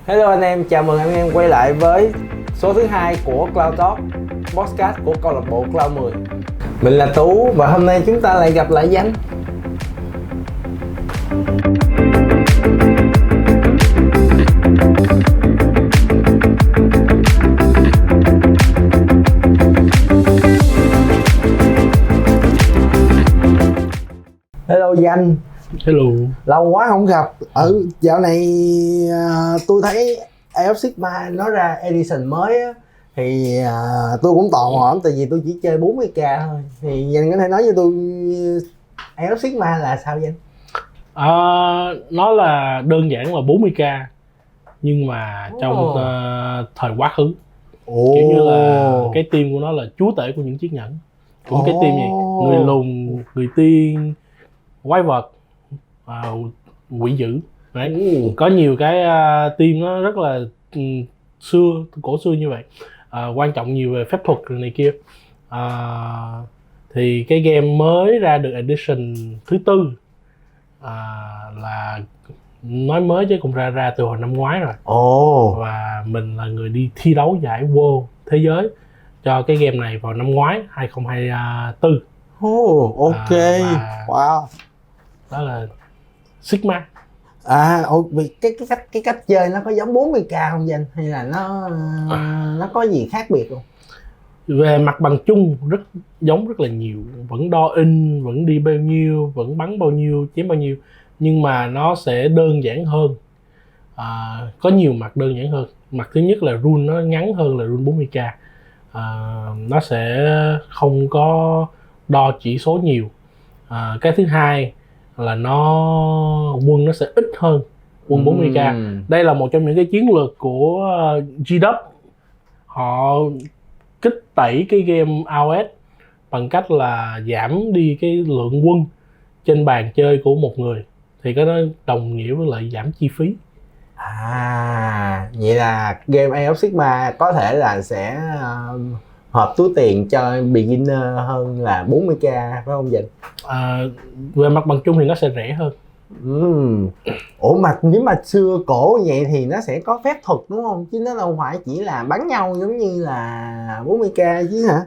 Hello anh em, chào mừng anh em quay lại với số thứ 2 của Cloud Talk, podcast của câu lạc bộ Cloud 10. Mình là Tú và hôm nay chúng ta lại gặp lại Danh. Hello Danh. Hello. Lâu quá không gặp. Dạo này tôi thấy Age of Sigmar nó ra edition mới á, thì tôi cũng tò mò tại vì tôi chỉ chơi 40k thôi. Thì Danh có thể nói cho tôi Age of Sigmar là sao Danh? Nó là đơn giản là 40k nhưng mà trong thời quá khứ. Kiểu như là cái team của nó là chúa tể của những chiếc nhẫn. Cũng cái team gì? Người lùn, người tiên, quái vật, quỷ dữ. Đấy. Có nhiều cái team nó rất là cổ xưa như vậy. Quan trọng nhiều về phép thuật này kia. Thì cái game mới ra được edition thứ 4 là nói mới chứ cũng ra từ hồi năm ngoái rồi. Và mình là người đi thi đấu giải World thế giới cho cái game này vào năm ngoái 2024. Ok. Wow. Đó là Sigma. Cái cách chơi nó có giống 40k không Danh, hay là nó có gì khác biệt không? Về mặt bằng chung rất giống rất là nhiều, vẫn đo in, vẫn đi bao nhiêu, vẫn bắn bao nhiêu, chém bao nhiêu, nhưng mà nó sẽ đơn giản hơn. Có nhiều mặt đơn giản hơn. Mặt thứ nhất là rule nó ngắn hơn là rule 40k. Nó sẽ không có đo chỉ số nhiều. Cái thứ hai là quân nó sẽ ít hơn quân 40k. Đây là một trong những cái chiến lược của GW. Họ kích tẩy cái game AOS bằng cách là giảm đi cái lượng quân trên bàn chơi của một người, thì cái đó đồng nghĩa với lại giảm chi phí. Vậy là game Age of Sigmar có thể là sẽ hợp túi tiền cho beginner hơn là 40k, phải không Vịnh? Về mặt bằng chung thì nó sẽ rẻ hơn. Mà nếu mà xưa cổ vậy thì nó sẽ có phép thuật đúng không? Chứ nó đâu phải chỉ là bắn nhau giống như là 40k chứ hả?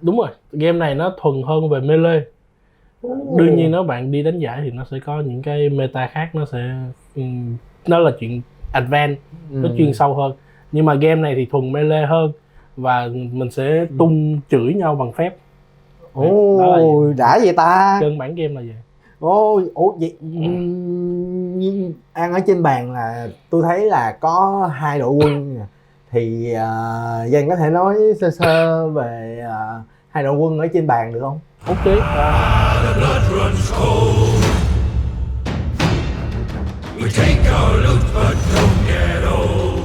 Đúng rồi, game này nó thuần hơn về melee. Đương nhiên nếu bạn đi đánh giải thì nó sẽ có những cái meta khác, nó là chuyện advanced, nó chuyên sâu hơn. Nhưng mà game này thì thuần melee hơn và mình sẽ tung chửi nhau bằng phép. Đã vậy ta. Đơn bản game là vậy. Vậy nhưng An ở trên bàn là tôi thấy là có 2 đội quân thì Danh có thể nói sơ sơ về 2 đội quân ở trên bàn được không? Ok. We take our loot but don't get old.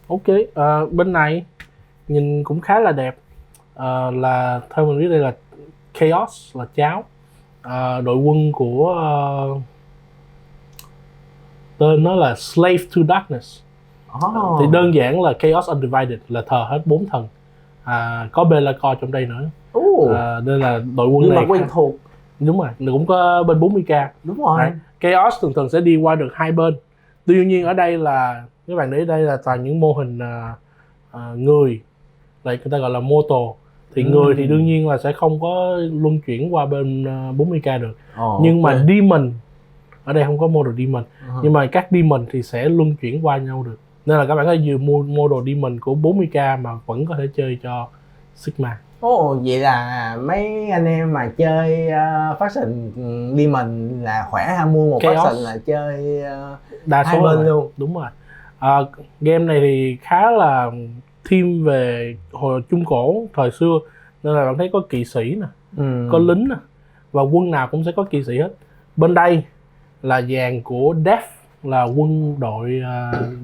Ok, bên này nhìn cũng khá là đẹp. Là theo mình biết đây là Chaos, là cháo. Đội quân của tên nó là Slave to Darkness. Thì đơn giản là Chaos Undivided, là thờ hết 4 thần. Có Be'lakor trong đây nữa. Nên là đội quân nhưng này mà quen thuộc. Đúng rồi, cũng có bên 40k. Đúng rồi. Chaos thường sẽ đi qua được hai bên. Tuy nhiên ở đây là các bạn để đây là toàn những mô hình người, lại người ta gọi là mortal. Thì người thì đương nhiên là sẽ không có luân chuyển qua bên 40k được. Nhưng mà demon ở đây không có model demon, nhưng mà các demon thì sẽ luân chuyển qua nhau được. Nên là các bạn có thể vừa mua model demon của 40k mà vẫn có thể chơi cho Sigma. Ồ, vậy là mấy anh em mà chơi faction Demon là khỏe ha, mua một Chaos. faction là chơi Đa hai số bên là luôn. đúng rồi. Game này thì khá là theme về hồi trung cổ thời xưa, nên là bạn thấy có kỵ sĩ nè, có lính nè, và quân nào cũng sẽ có kỵ sĩ hết. Bên đây là dàn của Death, là quân đội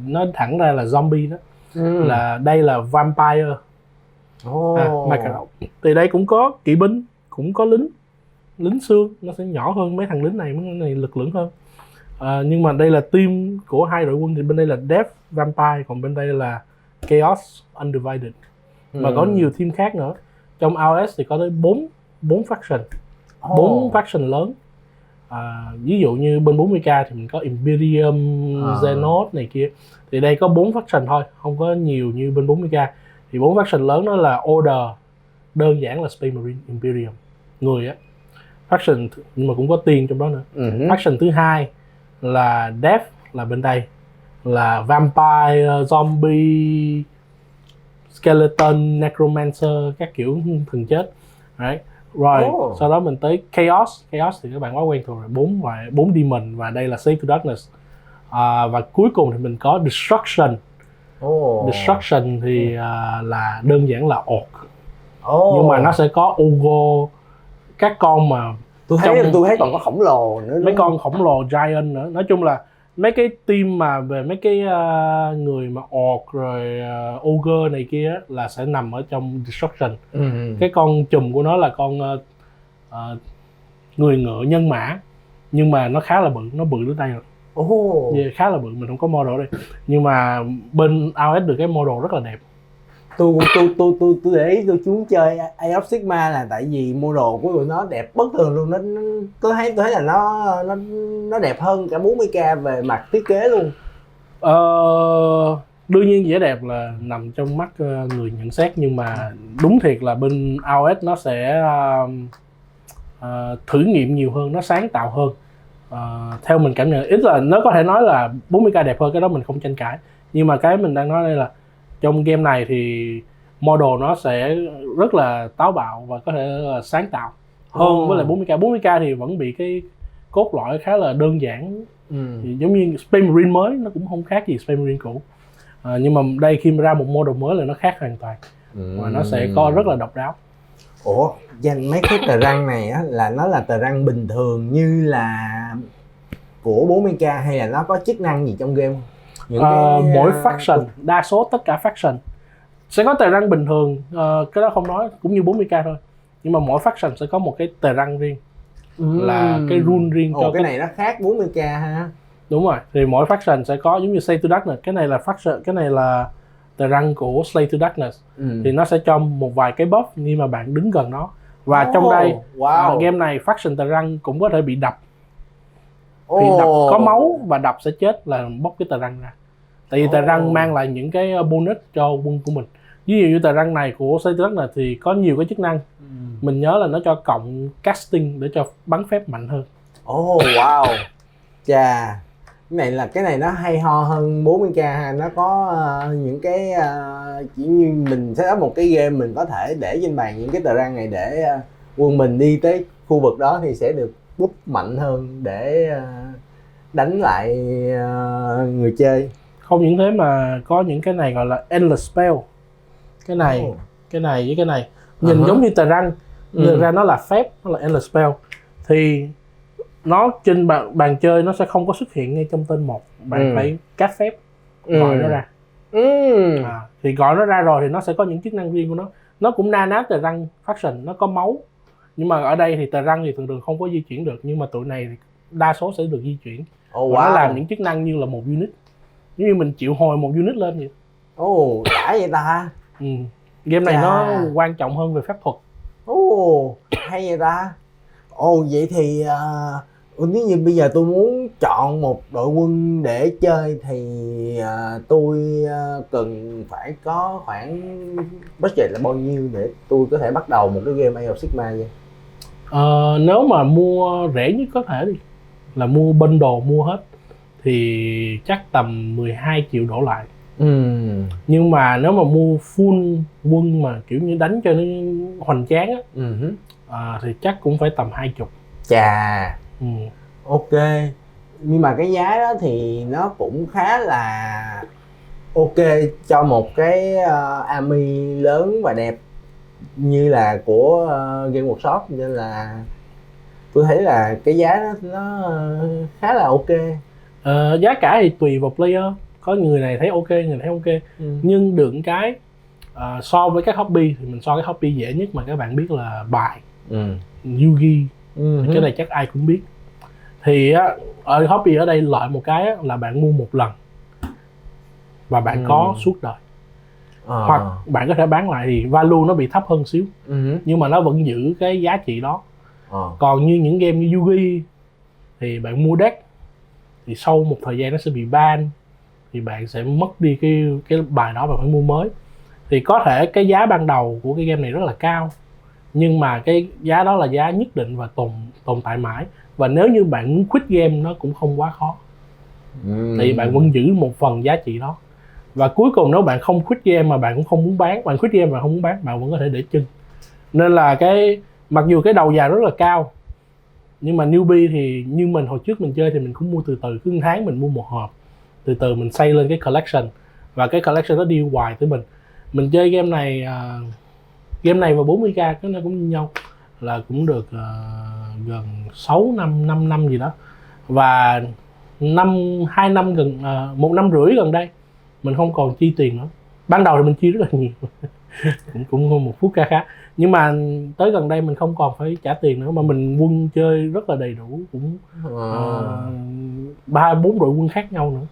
nói thẳng ra là zombie đó. Là đây là vampire. Macaron. Thì đây cũng có kỵ binh, cũng có lính xương, nó sẽ nhỏ hơn mấy thằng lính này, mấy thằng này lực lưỡng hơn. Nhưng mà đây là team của hai đội quân, thì bên đây là Death Vampire, còn bên đây là Chaos Undivided. Và có nhiều team khác nữa. Trong AOS thì có tới 4 faction, 4 faction lớn. Ví dụ như bên 40k thì mình có Imperium, Xenos này kia. Thì đây có 4 faction thôi, không có nhiều như bên 40k. Thì 4 faction lớn đó là Order, đơn giản là Space Marine, Imperium, người á. Faction nhưng mà cũng có tiên trong đó nữa. Faction thứ hai là Death, là bên đây là Vampire, Zombie, Skeleton, Necromancer, các kiểu thần chết. Right. Rồi, sau đó mình tới Chaos. Chaos thì các bạn quá quen thuộc rồi, 4 Demon, và đây là Save to Darkness. Và cuối cùng thì mình có Destruction. Destruction thì là đơn giản là Orc. Nhưng mà nó sẽ có Ogre, các con mà tôi thấy còn có khổng lồ nữa, mấy con khổng lồ giant nữa. Nói chung là mấy cái team mà về mấy cái người mà Orc rồi Ogre này kia là sẽ nằm ở trong Destruction. Cái con chùm của nó là con người ngựa nhân mã, nhưng mà nó khá là bự, nó bự đến đây rồi. Khá là bự, mình không có model đây, nhưng mà bên AOS được cái model rất là đẹp. Tôi để ý tôi muốn chơi Age of Sigmar là tại vì model của tụi nó đẹp bất thường luôn. Tôi thấy là nó đẹp hơn cả 40k về mặt thiết kế luôn. Đương nhiên vẻ đẹp là nằm trong mắt người nhận xét, nhưng mà đúng thiệt là bên AOS nó sẽ thử nghiệm nhiều hơn, nó sáng tạo hơn. Theo mình cảm nhận, ít là nó có thể nói là 40k đẹp hơn, cái đó mình không tranh cãi. Nhưng mà cái mình đang nói đây là trong game này thì model nó sẽ rất là táo bạo và có thể là sáng tạo hơn với lại 40k. 40k thì vẫn bị cái cốt lõi khá là đơn giản. Thì giống như Space Marine mới nó cũng không khác gì Space Marine cũ. Nhưng mà đây khi mà ra một model mới là nó khác hoàn toàn. Và nó sẽ có rất là độc đáo. Ủa, danh mấy cái tờ răng này á là nó là tờ răng bình thường như là của 40k hay là nó có chức năng gì trong game? Mỗi faction, đa số tất cả faction sẽ có tờ răng bình thường, cái đó không nói, cũng như 40k thôi. Nhưng mà mỗi faction sẽ có một cái tờ răng riêng, là cái rule riêng cho cái này nó khác 40k ha. Đúng rồi, thì mỗi faction sẽ có, giống như Slay to Darkness, cái này là faction, cái này là tờ răng của Slay to Darkness. Thì nó sẽ cho một vài cái buff khi mà bạn đứng gần nó. Và trong đây game này faction tờ răng cũng có thể bị đập. Thì đập có máu và đập sẽ chết là bóc cái tờ răng ra. Tại vì tờ răng mang lại những cái bonus cho quân của mình. Ví dụ như tờ răng này của Slay to Darkness thì có nhiều cái chức năng. Mình nhớ là nó cho cộng casting để cho bắn phép mạnh hơn. Chà, cái này nó hay ho hơn 40k ha. Nó có những cái chỉ như mình set up một cái game, mình có thể để trên bàn những cái tờ răng này để quân mình đi tới khu vực đó thì sẽ được búp mạnh hơn để đánh lại người chơi. Không những thế mà có những cái này gọi là endless spell. Cái này với cái này nhìn giống như tờ răng, thực ra nó là phép, nó là endless spell. Thì nó trên bàn chơi nó sẽ không có xuất hiện ngay trong tên một, bạn phải cast phép gọi nó ra. Thì gọi nó ra rồi thì nó sẽ có những chức năng riêng của nó. Nó cũng na ná tờ răng faction, nó có máu. Nhưng mà ở đây thì tờ răng thì thường thường không có di chuyển được, nhưng mà tụi này thì đa số sẽ được di chuyển. Và nó làm những chức năng như là một unit, giống như mình triệu hồi một unit lên vậy. Đã vậy ta. Game này nó quan trọng hơn về phép thuật. Hay vậy ta. Vậy thì nếu như bây giờ tôi muốn chọn một đội quân để chơi thì tôi cần phải có khoảng budget là bao nhiêu để tôi có thể bắt đầu một cái game Age of Sigmar vậy? Nếu mà mua rẻ nhất có thể đi, là mua bundle mua hết thì chắc tầm 12 triệu đổ lại. Nhưng mà nếu mà mua full quân mà kiểu như đánh cho nó hoành tráng á, thì chắc cũng phải tầm 20. Chà. Ok. Nhưng mà cái giá đó thì nó cũng khá là ok cho một cái army lớn và đẹp như là của Game Workshop, nên là tôi thấy là cái giá nó khá là ok. Giá cả thì tùy vào player, có người này thấy ok, người thấy ok. Nhưng được cái so với các hobby thì mình so cái hobby dễ nhất mà các bạn biết là bài Yugi. Cái này chắc ai cũng biết. Thì ở hobby ở đây lợi một cái là bạn mua một lần và bạn có suốt đời. Hoặc bạn có thể bán lại thì value nó bị thấp hơn xíu, nhưng mà nó vẫn giữ cái giá trị đó. Còn như những game như Yugi thì bạn mua deck thì sau một thời gian nó sẽ bị ban, thì bạn sẽ mất đi cái bài đó, bạn phải mua mới. Thì có thể cái giá ban đầu của cái game này rất là cao, nhưng mà cái giá đó là giá nhất định và tồn tại mãi. Và nếu như bạn muốn quit game nó cũng không quá khó, thì bạn vẫn giữ một phần giá trị đó. Và cuối cùng nếu bạn không quit game mà bạn cũng không muốn bán, bạn quit game mà không muốn bán, bạn vẫn có thể để chân. Nên là mặc dù cái đầu vào rất là cao, nhưng mà newbie thì như mình hồi trước mình chơi thì mình cũng mua từ từ, cứ 1 tháng mình mua một hộp, từ từ mình xây lên cái collection, và cái collection nó đi hoài tới mình chơi game này và 40k cái nó cũng như nhau, là cũng được gần 6 năm 5 năm gì đó. Và 2 năm gần 1 năm rưỡi gần đây mình không còn chi tiền nữa. Ban đầu thì mình chi rất là nhiều cũng một phút khá, nhưng mà tới gần đây mình không còn phải trả tiền nữa, mà mình quân chơi rất là đầy đủ, cũng 3-4 đội quân khác nhau nữa.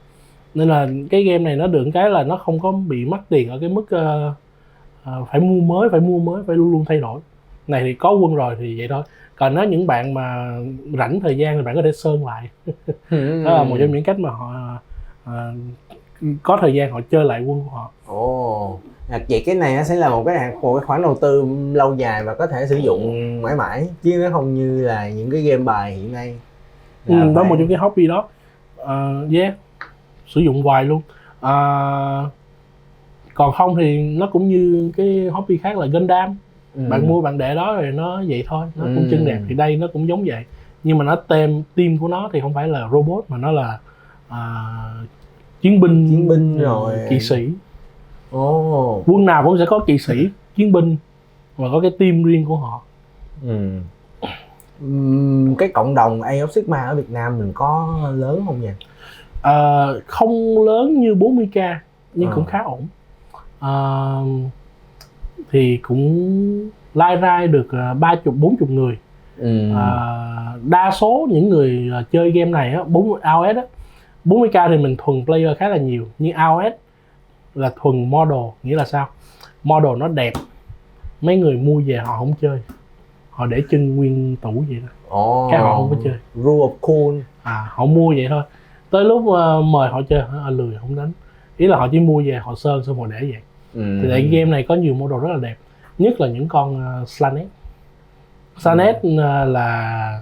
Nên là cái game này nó được cái là nó không có bị mắc tiền ở cái mức phải mua mới, phải luôn luôn thay đổi. Này thì có quân rồi thì vậy thôi. Còn nếu những bạn mà rảnh thời gian thì bạn có thể sơn lại. Đó là một trong những cách mà họ có thời gian họ chơi lại quân của họ. Vậy cái này nó sẽ là một cái khoản đầu tư lâu dài và có thể sử dụng mãi mãi, chứ nó không như là những cái game bài hiện nay. Đó một trong cái hobby đó. Sử dụng hoài luôn. Còn không thì nó cũng như cái hobby khác là Gundam. Bạn mua bạn để đó rồi nó vậy thôi, nó cũng trưng đẹp. Thì đây nó cũng giống vậy, nhưng mà nó team của nó thì không phải là robot mà nó là chiến binh rồi kỵ sĩ. Quân nào cũng sẽ có kỵ sĩ, chiến binh và có cái team riêng của họ. Cái cộng đồng Age of Sigmar ở Việt Nam mình có lớn không nhỉ? Không lớn như 40k nhưng cũng khá ổn. Thì cũng lai rai được 30-40 người. Đa số những người chơi game này á, AOS á, 40k thì mình thuần player khá là nhiều, nhưng AOS là thuần model. Nghĩa là sao? Model nó đẹp, mấy người mua về họ không chơi, họ để chân nguyên tủ vậy đó. Cái họ không có chơi. Rule of cool. Họ mua vậy thôi, tới lúc mời họ chơi họ lười không đánh. Ý là họ chỉ mua về họ sơn xong rồi để vậy. Thì tại game này có nhiều model rất là đẹp, nhất là những con Slanesh. Slanesh là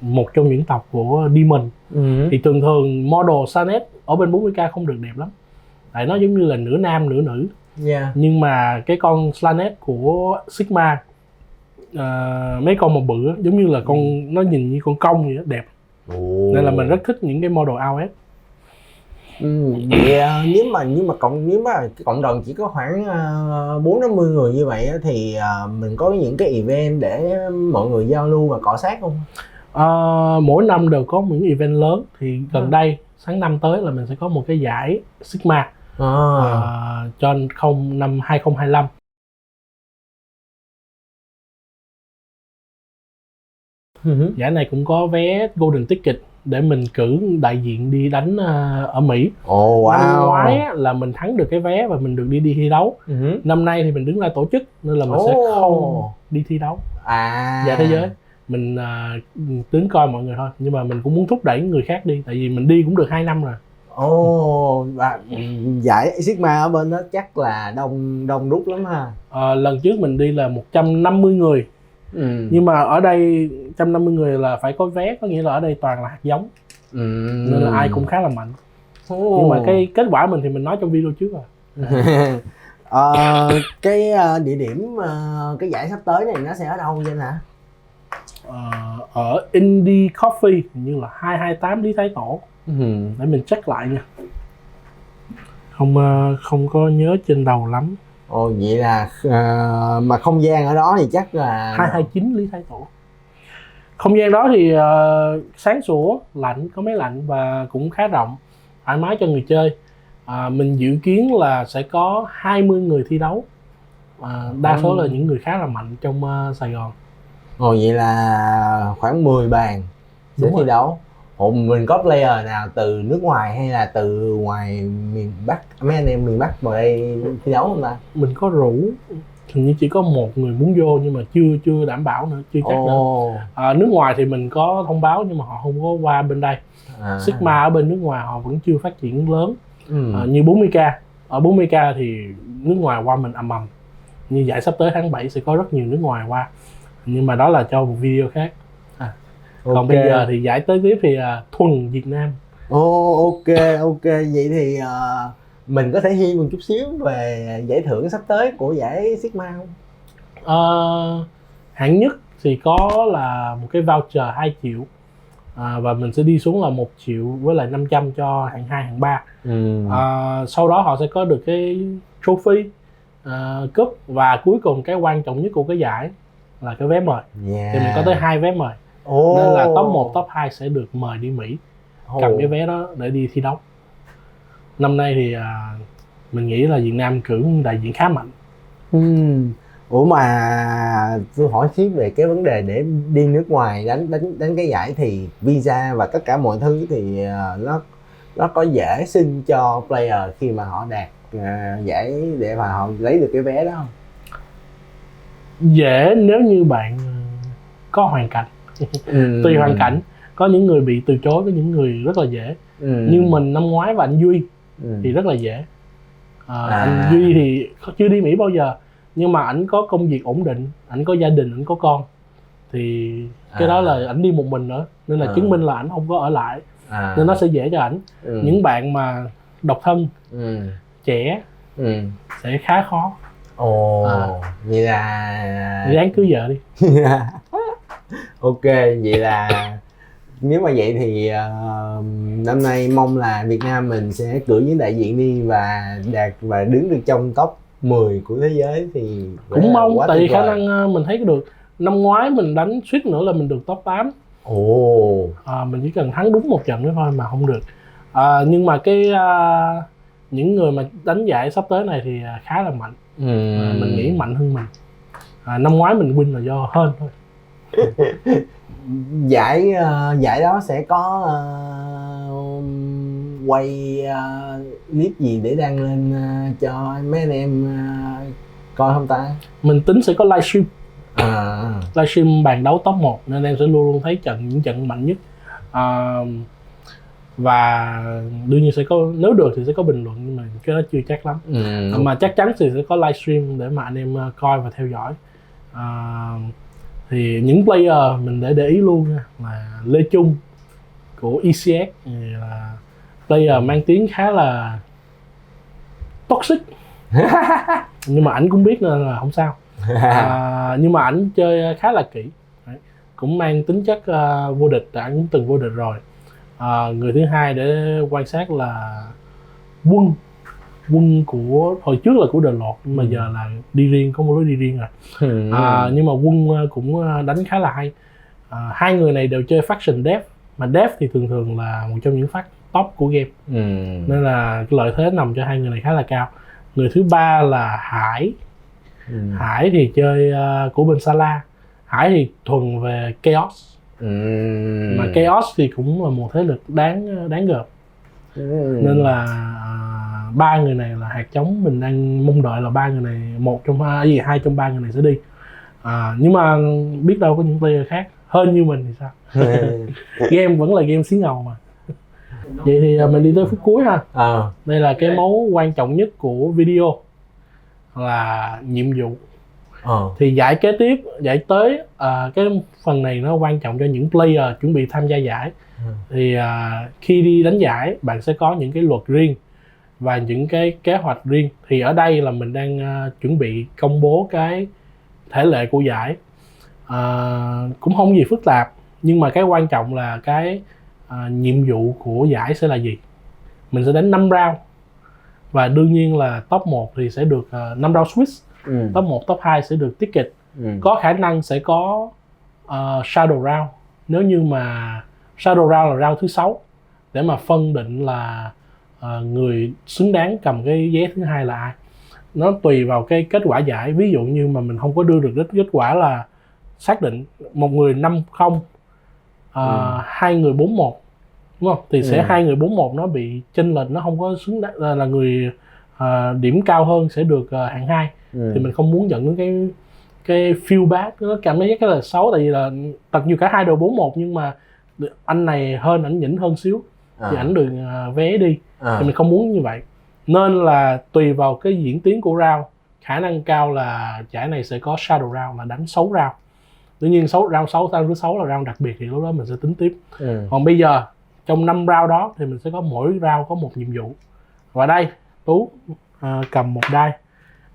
một trong những tộc của Demon. Thì thường model Slanesh ở bên 40k không được đẹp lắm, tại nó giống như là nửa nam nửa nữ. Nhưng mà cái con Slanesh của Sigma, mấy con mà bự giống như là con, nó nhìn như con công vậy đó, đẹp. Nên là mình rất thích những cái model AOS. Vậy nếu mà cái cộng đồng chỉ có khoảng 40-50 người như vậy thì mình có những cái event để mọi người giao lưu và cọ sát không? Mỗi năm đều có những event lớn. Thì gần đây tháng 5 tới là mình sẽ có một cái giải Sigma cho năm 2025. Giải này cũng có vé golden ticket để mình cử đại diện đi đánh ở Mỹ. Năm ngoái là mình thắng được cái vé và mình được đi thi đấu. Năm nay thì mình đứng ra tổ chức nên là mình sẽ không đi thi đấu giải thế giới. Mình đứng coi mọi người thôi, nhưng mà mình cũng muốn thúc đẩy người khác đi, tại vì mình đi cũng được 2 năm rồi. Và giải Sigma ở bên đó chắc là đông đúc lắm ha. Lần trước mình đi là 150 người. Nhưng mà ở đây 150 người là phải có vé, có nghĩa là ở đây toàn là hạt giống. Nên là ai cũng khá là mạnh. Nhưng mà cái kết quả mình thì mình nói trong video trước rồi. Cái địa điểm cái giải sắp tới này nó sẽ ở đâu vậy hả? Ở Indie Coffee hình như là 228 Lý Thái Tổ. Để mình check lại nha. Không có nhớ trên đầu lắm. Ồ, vậy là mà không gian ở đó thì chắc là 229 Lý Thái Tổ. Không gian đó thì sáng sủa, lạnh, có máy lạnh và cũng khá rộng, thoải mái cho người chơi. Mình dự kiến là sẽ có 20 người thi đấu. Đa số là những người khá là mạnh trong Sài Gòn. Ồ, vậy là khoảng 10 bàn để thi đấu. Ồ, mình có player nào từ nước ngoài hay là từ ngoài miền Bắc, mấy anh em miền Bắc vào đây thi đấu không ta? Mình có rủ, hình như chỉ có một người muốn vô nhưng mà chưa đảm bảo nữa, chưa chắc nữa. Nước ngoài thì mình có thông báo nhưng mà họ không có qua bên đây. Sigma ở bên nước ngoài họ vẫn chưa phát triển lớn. Như 40k, ở 40k thì nước ngoài qua mình ầm ầm. Như giải sắp tới tháng 7 sẽ có rất nhiều nước ngoài qua, nhưng mà đó là cho một video khác. Còn bây giờ thì giải tới tiếp thì thuần Việt Nam. Ok, vậy thì mình có thể hiên một chút xíu về giải thưởng sắp tới của giải Sigma không? Hạng nhất thì có là một cái voucher 2 triệu, và mình sẽ đi xuống là 1 triệu với lại 500 cho hạng 2, hạng 3. Sau đó họ sẽ có được cái trophy, cúp, và cuối cùng cái quan trọng nhất của cái giải là cái vé mời. Thì mình có tới 2 vé mời. Nên là top 1, top 2 sẽ được mời đi Mỹ, cầm cái vé đó để đi thi đấu. Năm nay thì mình nghĩ là Việt Nam cử đại diện khá mạnh. Ủa mà tôi hỏi xíu về cái vấn đề để đi nước ngoài đánh cái giải thì visa và tất cả mọi thứ thì nó có dễ xin cho player khi mà họ đạt giải để mà họ lấy được cái vé đó không? Dễ nếu như bạn có hoàn cảnh. Tùy hoàn cảnh, có những người bị từ chối, có những người rất là dễ. Như mình năm ngoái và anh Duy thì rất là dễ. Anh Duy thì chưa đi Mỹ bao giờ, nhưng mà ảnh có công việc ổn định, ảnh có gia đình, ảnh có con, thì cái đó là ảnh đi một mình nữa, nên là chứng minh là ảnh không có ở lại, nên nó sẽ dễ cho ảnh. Những bạn mà độc thân, trẻ sẽ khá khó. Vậy là ráng cưới vợ đi. Ok, vậy là nếu mà vậy thì năm nay mong là Việt Nam mình sẽ cử những đại diện đi và đạt và đứng được trong top 10 của thế giới thì cũng mong, tại vì khả năng mình thấy được. Năm ngoái mình đánh suýt nữa là mình được top 8. Mình chỉ cần thắng đúng một trận nữa thôi mà không được. Nhưng mà những người mà đánh giải sắp tới này thì khá là mạnh. Mình nghĩ mạnh hơn mình. Năm ngoái mình win là do hên thôi. Giải đó sẽ có quay clip gì để đăng lên cho mấy anh em coi không ta? Mình tính sẽ có livestream. Livestream bàn đấu top 1 nên em sẽ luôn luôn thấy những trận mạnh nhất. Và đương nhiên sẽ có, nếu được thì sẽ có bình luận, nhưng mà cái đó chưa chắc lắm. Mà chắc chắn thì sẽ có livestream để mà anh em coi và theo dõi. Thì những player mình để ý luôn nha, là Lê Trung của ECS là player mang tiếng khá là toxic. Nhưng mà ảnh cũng biết nên là không sao. Nhưng mà ảnh chơi khá là kỹ. Đấy. Cũng mang tính chất vô địch, ảnh cũng từng vô địch rồi. Người thứ hai để quan sát là Quân của hồi trước là của The Lord, nhưng mà giờ là đi riêng, có một lối đi riêng rồi. Nhưng mà Quân cũng đánh khá là hay. Hai người này đều chơi faction death, mà death thì thường là một trong những phát top của game. Nên là cái lợi thế nằm cho hai người này khá là cao. Người thứ ba là Hải. Hải thì chơi của bên Sala. Hải thì thuần về Chaos. Mà Chaos thì cũng là một thế lực đáng gợp. Nên là ba người này là hạt giống mình đang mong đợi là ba người này, hai trong ba người này sẽ đi. Nhưng mà biết đâu có những player khác hơn như mình thì sao. Game vẫn là game xí ngầu mà. Vậy thì mình đi tới phút cuối ha. Đây là cái mấu quan trọng nhất của video, là nhiệm vụ. Thì giải kế tiếp, giải tới cái phần này nó quan trọng cho những player chuẩn bị tham gia giải. Thì khi đi đánh giải bạn sẽ có những cái luật riêng và những cái kế hoạch riêng. Thì ở đây là mình đang chuẩn bị công bố cái thể lệ của giải. Cũng không gì phức tạp, nhưng mà cái quan trọng là cái nhiệm vụ của giải sẽ là gì. Mình sẽ đánh 5 round và đương nhiên là top 1 thì sẽ được 5 round Swiss, top 1, top 2 sẽ được ticket. Có khả năng sẽ có shadow round nếu như mà shadow round là round thứ 6 để mà phân định là người xứng đáng cầm cái vé thứ 2 là ai. Nó tùy vào cái kết quả giải. Ví dụ như mà mình không có đưa được kết quả là xác định một người 5-0, hai người 4-1, đúng không? Thì sẽ hai người 4-1 nó bị chênh lệch, nó không có xứng đáng là người điểm cao hơn sẽ được hạng 2. Thì mình không muốn dẫn đến cái feel bad, nó cảm thấy rất là xấu, tại vì là thật như cả hai đều 4-1 nhưng mà anh này hơn, ảnh nhỉnh hơn xíu thì ảnh được vé đi. Thì mình không muốn như vậy, nên là tùy vào cái diễn tiến của round, khả năng cao là giải này sẽ có shadow round là đánh 6 round. Tuy nhiên round thứ 6 là round đặc biệt, thì lúc đó mình sẽ tính tiếp. Còn bây giờ trong 5 round đó thì mình sẽ có mỗi round có một nhiệm vụ. Và đây Tú cầm một đai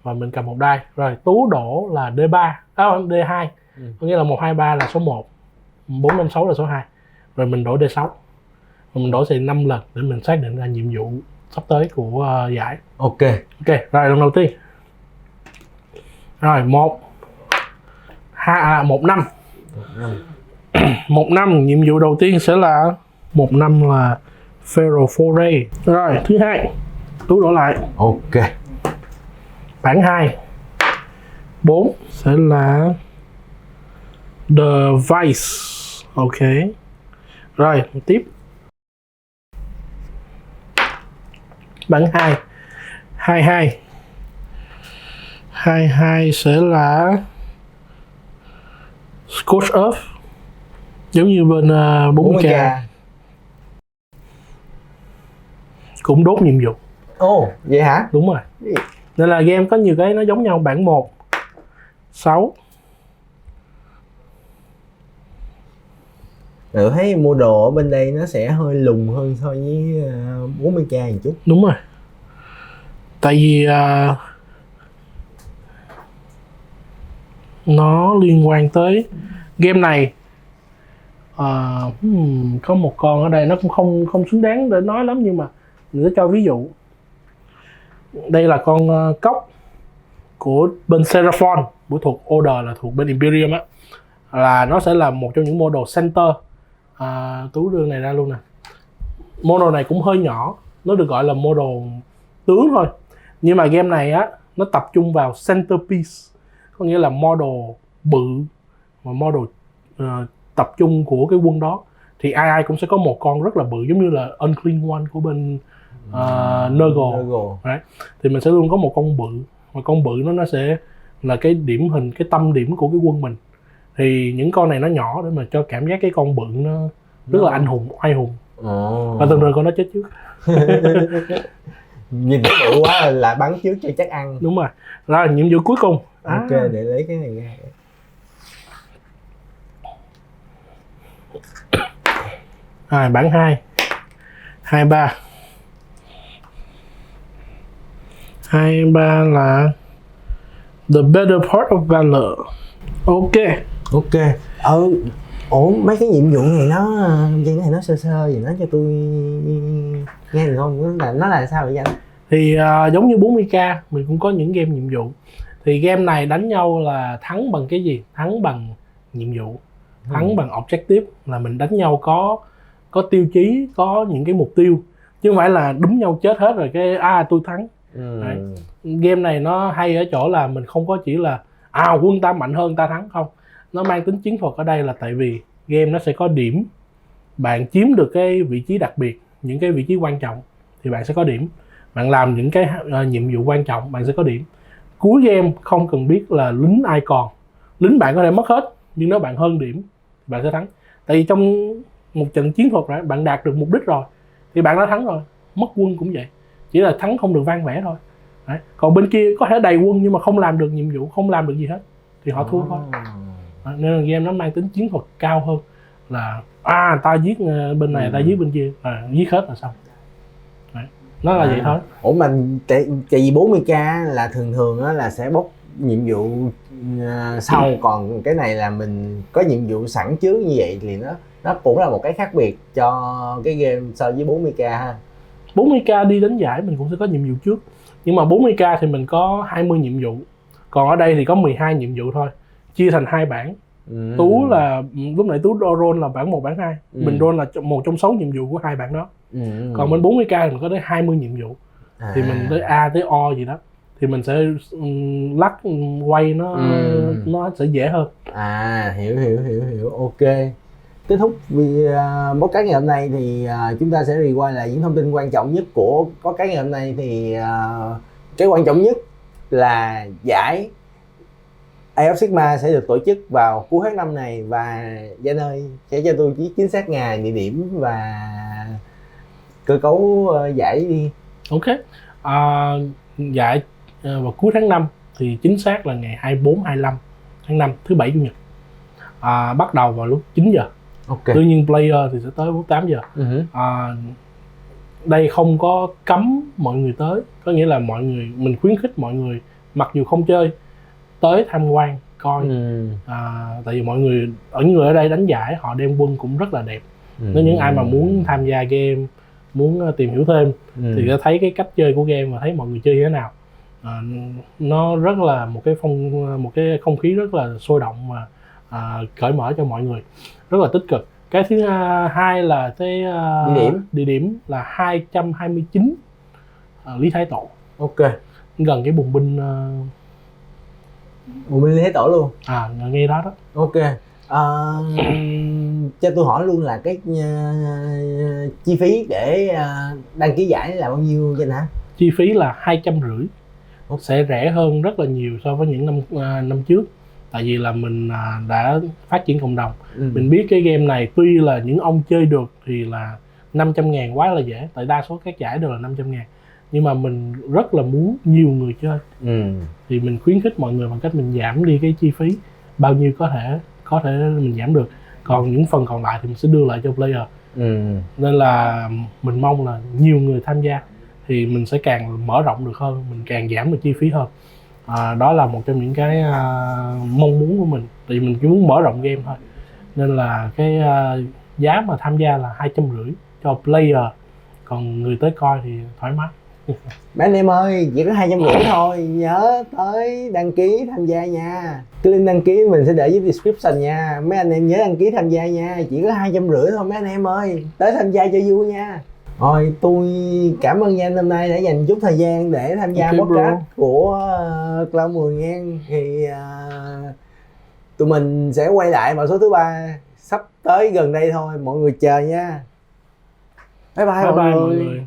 và mình cầm một đai, rồi Tú đổ là D3, D2, có nghĩa là 1, 2, 3 là số 1, 4, 5, 6 là số 2, rồi mình đổ D6 và mình đổ sẽ 5 lần để mình xác định ra nhiệm vụ sắp tới của giải. Ok, rồi lần đầu tiên rồi 1 5 1 5, nhiệm vụ đầu tiên sẽ là 1 5 là Feral Foray. Rồi thứ hai Tú đổ lại. Ok, bảng 2 4 sẽ là The Vice. Ok, rồi tiếp bảng 2 22 sẽ là Scorch Earth, giống như bên 40k, cũng đốt nhiệm vụ. Vậy hả? Đúng rồi, nên là game có nhiều cái nó giống nhau. Bảng 1 6. Tôi thấy mua đồ ở bên đây nó sẽ hơi lùng hơn so với 40k một chút. Đúng rồi, tại vì nó liên quan tới game này. Có một con ở đây nó cũng không xứng đáng để nói lắm, nhưng mà mình sẽ cho ví dụ. Đây là con cốc của bên Seraphon, của thuộc Order, là thuộc bên Imperium á, là nó sẽ là một trong những model center. Tú đưa này ra luôn nè. Model này cũng hơi nhỏ, nó được gọi là model tướng thôi, nhưng mà game này á nó tập trung vào centerpiece, có nghĩa là model bự và model tập trung của cái quân đó. Thì ai cũng sẽ có một con rất là bự, giống như là Unclean One của bên Nurgle. Đấy. Thì mình sẽ luôn có một con bự, và con bự nó sẽ là cái điểm hình, cái tâm điểm của cái quân mình. Thì những con này nó nhỏ để mà cho cảm giác cái con bự nó rất là anh hùng, oai hùng. Và từng rồi con nó chết trước. Nhìn nó bự quá là bắn trước cho chắc ăn. Đúng rồi. Rồi nhiệm vụ cuối cùng. Ok, để lấy cái này ra. Rồi bảng 2 23 là The Better Part of Valor. Ok. Ủa mấy cái nhiệm vụ này nó sơ gì, nói cho tôi nghe được không? Nó là sao vậy anh? Thì giống như 40k mình cũng có những game nhiệm vụ. Thì game này đánh nhau là thắng bằng cái gì? Thắng bằng nhiệm vụ, thắng bằng objective, là mình đánh nhau có tiêu chí, có những cái mục tiêu, chứ không phải là đúm nhau chết hết rồi cái tôi thắng. Game này nó hay ở chỗ là mình không có chỉ là quân ta mạnh hơn ta thắng không. Nó mang tính chiến thuật ở đây là tại vì game nó sẽ có điểm. Bạn chiếm được cái vị trí đặc biệt, những cái vị trí quan trọng thì bạn sẽ có điểm. Bạn làm những cái nhiệm vụ quan trọng bạn sẽ có điểm. Cuối game không cần biết là lính ai còn, lính bạn có thể mất hết, nhưng nếu bạn hơn điểm thì bạn sẽ thắng. Tại vì trong một trận chiến thuật rồi, bạn đạt được mục đích rồi thì bạn đã thắng rồi. Mất quân cũng vậy, chỉ là thắng không được vang vẻ thôi. Đấy. Còn bên kia có thể đầy quân nhưng mà không làm được nhiệm vụ, không làm được gì hết thì họ thua thôi. Nên là game nó mang tính chiến thuật cao hơn là ta giết bên này, ta giết bên kia, giết hết là xong. Đấy. Nó là vậy thôi. Ủa mà tại vì 40k là thường á là sẽ bốc nhiệm vụ sau, còn cái này là mình có nhiệm vụ sẵn trước như vậy thì nó cũng là một cái khác biệt cho cái game so với 40k ha. 40k đi đánh giải mình cũng sẽ có nhiệm vụ trước, nhưng mà 40k thì mình có 20 nhiệm vụ, còn ở đây thì có 12 nhiệm vụ thôi, chia thành 2 bảng. Tú là lúc nãy Tú roll là bảng 1, bảng 2, mình roll là một trong 6 nhiệm vụ của 2 bảng đó. Còn bên 40k thì mình có tới 20 nhiệm vụ, thì mình tới A tới O gì đó thì mình sẽ lắc quay nó sẽ dễ hơn. Hiểu. Ok. Kết thúc podcast ngày hôm nay thì chúng ta sẽ rewind lại những thông tin quan trọng nhất của podcast ngày hôm nay. Thì cái quan trọng nhất là giải Age of Sigmar sẽ được tổ chức vào cuối tháng 5 này, và Danh ơi sẽ cho tôi biết chính xác ngày, địa điểm và cơ cấu giải đi. Ok. Giải vào cuối tháng 5 thì chính xác là ngày 24-25 tháng 5, thứ Bảy Chủ nhật. Bắt đầu vào lúc 9 giờ. Okay. Tuy nhiên player thì sẽ tới lúc 8 giờ. Đây không có cấm mọi người tới, có nghĩa là mình khuyến khích mọi người mặc dù không chơi tới tham quan coi. Tại vì mọi người ở đây đánh giải họ đem quân cũng rất là đẹp. Nếu những ai mà muốn tham gia game, muốn tìm hiểu thêm thì sẽ thấy cái cách chơi của game và thấy mọi người chơi như thế nào. Nó rất là một cái không khí rất là sôi động và cởi mở cho mọi người, rất là tích cực. Cái thứ hai là cái địa điểm là 229 Lý Thái Tổ. Ok. Gần cái bùng binh Lý Thái Tổ luôn. Ngay đó đó. Ok. Cho tôi hỏi luôn là cái chi phí để đăng ký giải là bao nhiêu Danh hả? Chi phí là 250. Sẽ rẻ hơn rất là nhiều so với những năm trước. Tại vì là mình đã phát triển cộng đồng. Mình biết cái game này tuy là những ông chơi được thì là 500.000 quá là dễ, tại đa số các giải đều là 500.000. Nhưng mà mình rất là muốn nhiều người chơi. Thì mình khuyến khích mọi người bằng cách mình giảm đi cái chi phí bao nhiêu có thể mình giảm được. Còn những phần còn lại thì mình sẽ đưa lại cho player. Nên là mình mong là nhiều người tham gia thì mình sẽ càng mở rộng được hơn, mình càng giảm được chi phí hơn. Đó là một trong những cái mong muốn của mình, tại vì mình chỉ muốn mở rộng game thôi. Nên là cái giá mà tham gia là 250 cho player, còn người tới coi thì thoải mái. Mấy anh em ơi, chỉ có 250 thôi, nhớ tới đăng ký tham gia nha. Cái link đăng ký mình sẽ để dưới description nha. Mấy anh em nhớ đăng ký tham gia nha, chỉ có 250 thôi mấy anh em ơi, tới tham gia cho vui nha. Rồi tôi cảm ơn Danh hôm nay đã dành chút thời gian để tham gia podcast của Cloud10 Ngang. Thì tụi mình sẽ quay lại vào số thứ 3 sắp tới gần đây thôi, mọi người chờ nha. Bye bye mọi người.